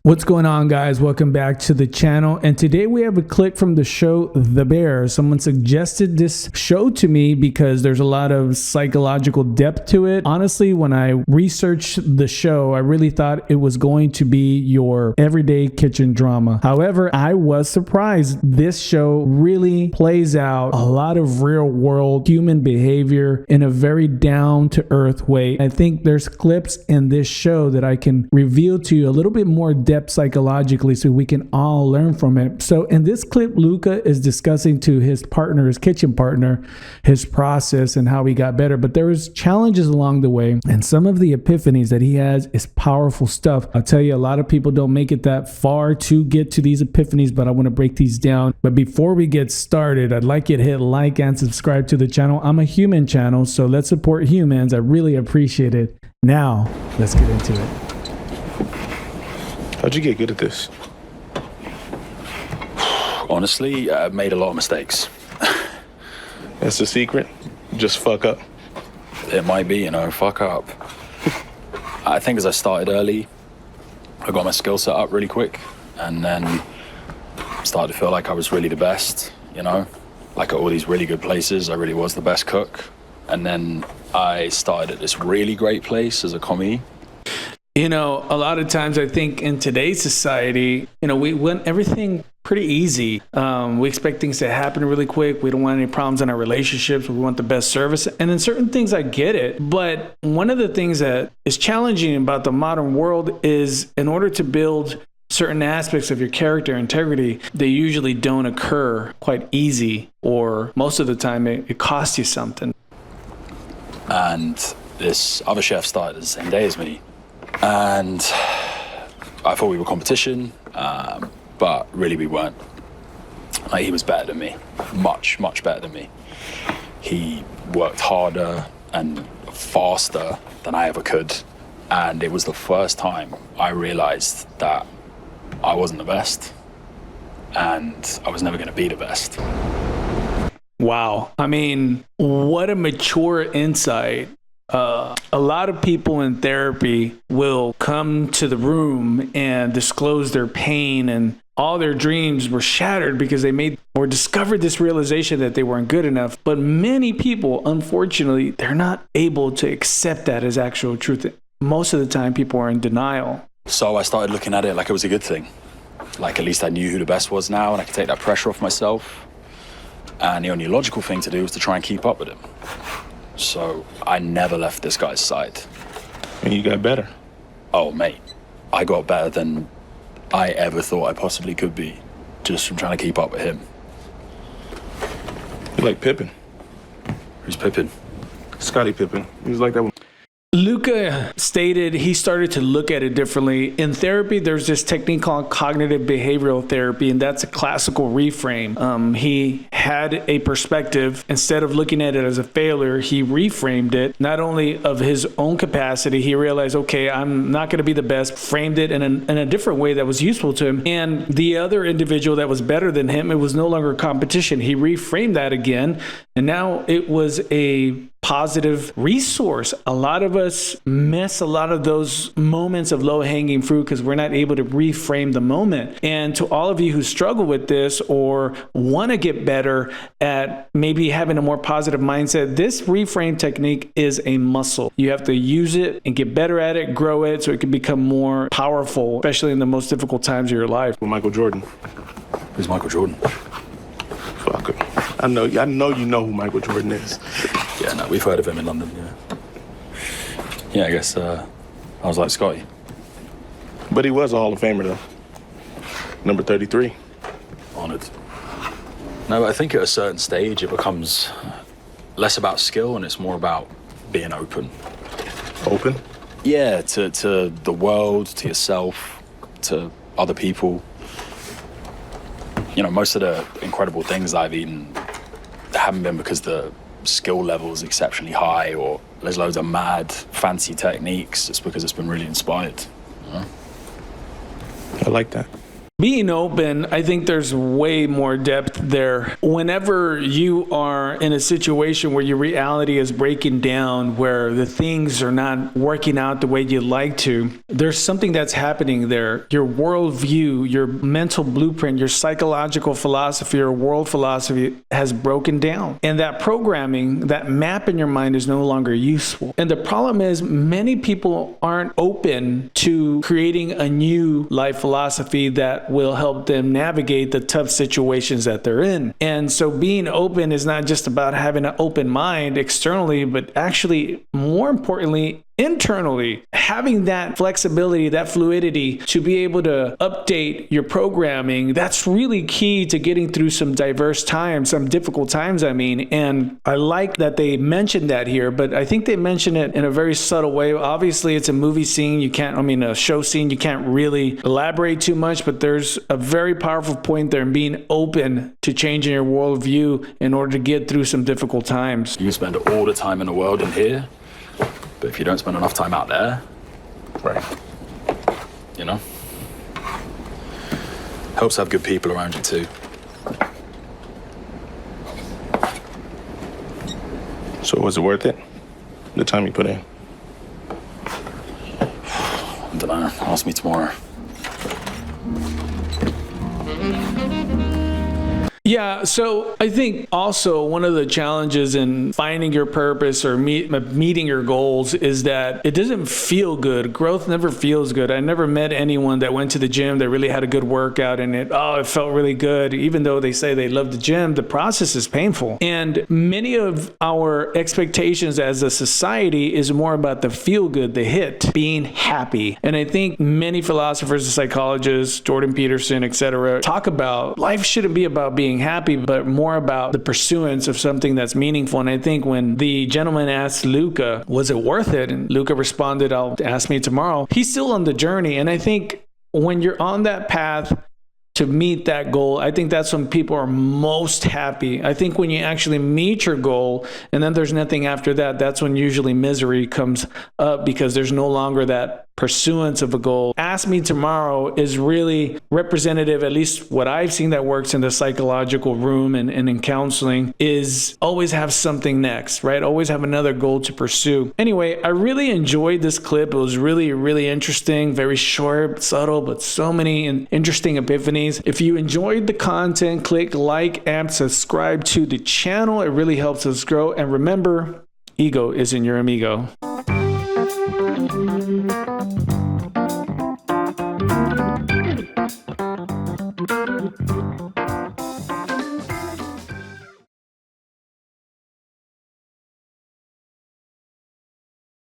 What's going on, guys? Welcome back to the channel, and today we have a clip from the show The Bear. Someone suggested this show to me because there's a lot of psychological depth to it. Honestly, when I researched the show, I really thought it was going to be your everyday kitchen drama. However, I was surprised. This show really plays out a lot of real world human behavior in a very down to earth way. I think there's clips in this show that I can reveal to you a little bit more depth psychologically so we can all learn from it. So in this clip, Luca is discussing to his partner, his kitchen partner, his process and how he got better. But there was challenges along the way, and some of the epiphanies that he has is powerful stuff. I'll tell you, a lot of people don't make it that far to get to these epiphanies, but I want to break these down. But before we get started, I'd like you to hit like and subscribe to the channel. I'm a human channel, so let's support humans. I really appreciate it. Now, let's get into it. How'd you get good at this? Honestly, I've made a lot of mistakes. That's the secret? Just fuck up? It might be, fuck up. I think as I started early, I got my skill set up really quick, and then started to feel like I was really the best, Like at all these really good places, I really was the best cook. And then I started at this really great place as a commie. A lot of times I think in today's society, we want everything pretty easy. We expect things to happen really quick. We don't want any problems in our relationships. We want the best service. And in certain things, I get it. But one of the things that is challenging about the modern world is in order to build certain aspects of your character integrity, they usually don't occur quite easy, or most of the time it costs you something. And this other chef started the same day as me. And I thought we were competition, but really we weren't. Like, he was better than me, much, much better than me. He worked harder and faster than I ever could. And it was the first time I realized that I wasn't the best, and I was never going to be the best. Wow. I mean, what a mature insight. A lot of people in therapy will come to the room and disclose their pain, and all their dreams were shattered because they made or discovered this realization that they weren't good enough. But many people, unfortunately, they're not able to accept that as actual truth. Most of the time, people are in denial. So I started looking at it like it was a good thing. Like, at least I knew who the best was now, and I could take that pressure off myself. And the only logical thing to do was to try and keep up with him. So I never left this guy's side. And you got better? Oh, mate, I got better than I ever thought I possibly could be, just from trying to keep up with him. You like Pippin? Who's Pippin? Scottie Pippen. He was like that one. Luca stated he started to look at it differently. In therapy, there's this technique called cognitive behavioral therapy, and that's a classical reframe. He had a perspective. Instead of looking at it as a failure, he reframed it, not only of his own capacity. He realized, okay, I'm not going to be the best, framed it in a different way that was useful to him. And the other individual that was better than him, it was no longer competition. He reframed that again, and now it was a positive resource. A lot of us miss a lot of those moments of low-hanging fruit because we're not able to reframe the moment. And to all of you who struggle with this or want to get better at maybe having a more positive mindset, this reframe technique is a muscle. You have to use it and get better at it, grow it, so it can become more powerful, especially in the most difficult times of your life. With Michael Jordan. Who's Michael Jordan? Fuck him. I know you know who Michael Jordan is. Yeah, no, we've heard of him in London, yeah. I guess I was like Scotty. But he was a Hall of Famer, though. Number 33. Honored. No, but I think at a certain stage it becomes less about skill and it's more about being open. Open? Yeah, to the world, to yourself, to other people. Most of the incredible things I've eaten haven't been because the skill level is exceptionally high or there's loads of mad, fancy techniques. It's because it's been really inspired. I like that. Being open, I think there's way more depth there. Whenever you are in a situation where your reality is breaking down, where the things are not working out the way you'd like to, there's something that's happening there. Your worldview, your mental blueprint, your psychological philosophy or world philosophy has broken down. And that programming, that map in your mind is no longer useful. And the problem is many people aren't open to creating a new life philosophy that will help them navigate the tough situations that they're in. And so being open is not just about having an open mind externally, but actually, more importantly, internally, having that flexibility, that fluidity to be able to update your programming. That's really key to getting through some diverse times, some difficult times, I mean. And I like that they mentioned that here, but I think they mention it in a very subtle way. Obviously, it's a movie scene. A show scene. You can't really elaborate too much, but there's a very powerful point there in being open to changing your worldview in order to get through some difficult times. You spend all the time in the world in here, but if you don't spend enough time out there, Right. you know, helps have good people around you too. So was it worth it? The time you put in? I don't know. Ask me tomorrow. Yeah, so I think also one of the challenges in finding your purpose or meeting your goals is that it doesn't feel good. Growth never feels good. I never met anyone that went to the gym that really had a good workout and it felt really good. Even though they say they love the gym, the process is painful. And many of our expectations as a society is more about the feel good, the hit, being happy. And I think many philosophers and psychologists, Jordan Peterson, etc., talk about life shouldn't be about being happy, but more about the pursuance of something that's meaningful. And I think when the gentleman asked Luca, was it worth it? And Luca responded, I'll ask me tomorrow. He's still on the journey. And I think when you're on that path to meet that goal, I think that's when people are most happy. I think when you actually meet your goal and then there's nothing after that, that's when usually misery comes up because there's no longer that pursuance of a goal. Ask me tomorrow is really representative, at least what I've seen that works in the psychological room and in counseling, is always have something next, right? Always have another goal to pursue. Anyway, I really enjoyed this clip. It was really, really interesting, very short, subtle, but so many interesting epiphanies. If you enjoyed the content, click like and subscribe to the channel. It really helps us grow. And remember, ego isn't your amigo.